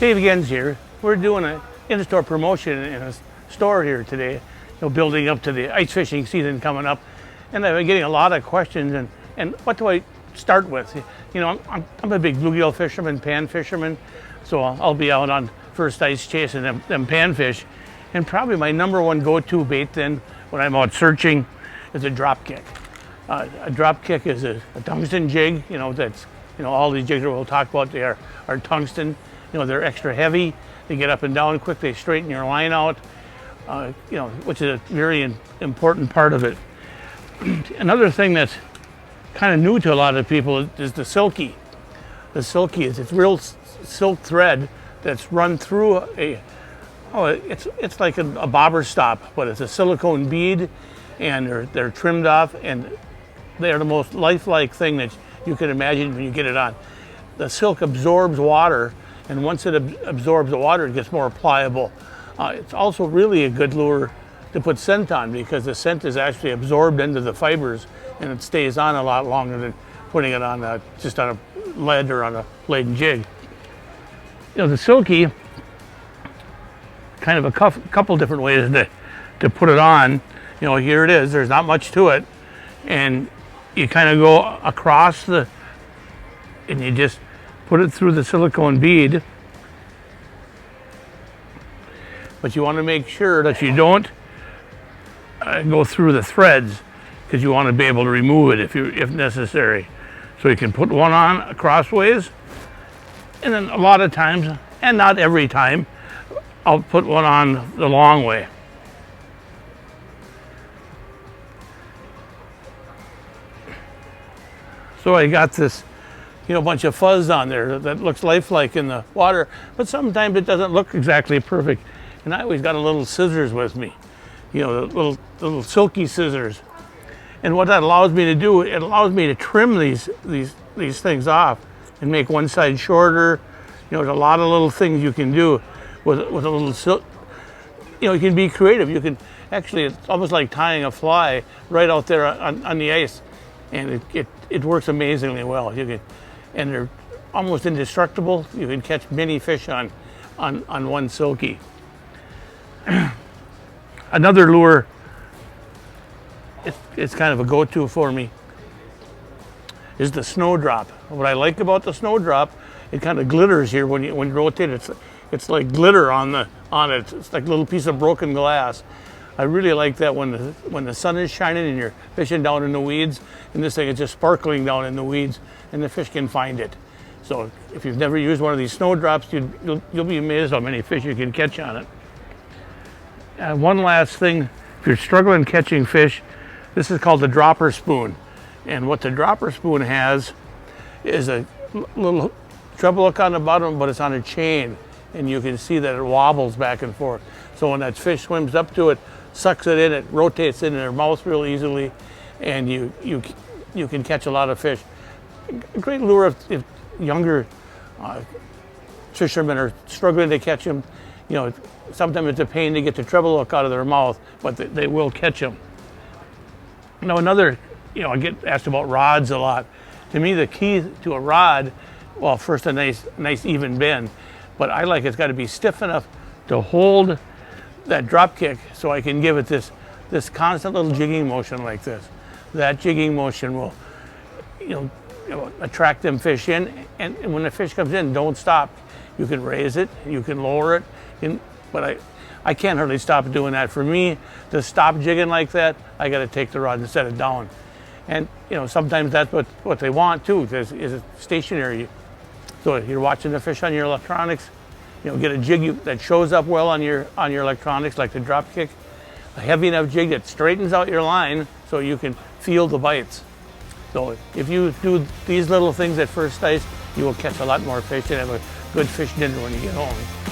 Dave Genz here. We're doing an in-store promotion in a store here today, building up to the ice fishing season coming up. And I've been getting a lot of questions, and what do I start with? I'm a big bluegill fisherman, pan fisherman, so I'll be out on first ice chasing them panfish. And probably my number one go-to bait then when I'm out searching is a drop kick. A drop kick is a tungsten jig, that's, all these jigs that we'll talk about, they are tungsten. They're extra heavy, they get up and down quick, they straighten your line out, which is a very important part of it. Another thing that's kind of new to a lot of people is the silky. The silky is it's real silk thread that's run through it's like a bobber stop, but it's a silicone bead, and they're trimmed off, and they're the most lifelike thing that you can imagine when you get it on. The silk absorbs water, and once it absorbs the water, it gets more pliable. It's also really a good lure to put scent on, because the scent is actually absorbed into the fibers, and it stays on a lot longer than putting it on just on a lead or on a laden jig. The silky, kind of a couple different ways to put it on. Here it is. There's not much to it, and you kind of go across and you just put it through the silicone bead. But you want to make sure that you don't go through the threads, because you want to be able to remove it if necessary. So you can put one on crossways, and then a lot of times, and not every time, I'll put one on the long way. So I got this, bunch of fuzz on there that looks lifelike in the water, but sometimes it doesn't look exactly perfect. And I always got a little scissors with me, the little silky scissors. And what that allows me to do, it allows me to trim these things off and make one side shorter. There's a lot of little things you can do with a little silk. You can be creative. You can actually, it's almost like tying a fly right out there on the ice, and it works amazingly well. And they're almost indestructible. You can catch many fish on one silky. Another lure, it's kind of a go-to for me, is the snowdrop. What I like about the snowdrop, it kind of glitters here when you rotate it. It's like glitter on it. It's like a little piece of broken glass. I really like that when the sun is shining and you're fishing down in the weeds, and this thing is just sparkling down in the weeds, and the fish can find it. So if you've never used one of these snowdrops, you'll be amazed how many fish you can catch on it. One last thing, if you're struggling catching fish, this is called the dropper spoon. And what the dropper spoon has is a little treble hook on the bottom, but it's on a chain, and you can see that it wobbles back and forth. So when that fish swims up to it, sucks it in, it rotates in their mouth real easily, and you can catch a lot of fish. A great lure if younger fishermen are struggling to catch them. Sometimes it's a pain to get the treble hook out of their mouth, but they will catch them. Now another, I get asked about rods a lot. To me, the key to a rod, well, first a nice even bend, but I like it's got to be stiff enough to hold that drop kick, so I can give it this constant little jigging motion like this. That jigging motion will, attract them fish in, and when the fish comes in, don't stop. You can raise it, you can lower it, but I can't hardly stop doing that. For me to stop jigging like that, I got to take the rod and set it down. And sometimes that's what they want too, is stationary. So if you're watching the fish on your electronics, get a jig that shows up well on your electronics, like the drop kick, a heavy enough jig that straightens out your line so you can feel the bites. So if you do these little things at first ice, you will catch a lot more fish and have a good fish dinner when you get home.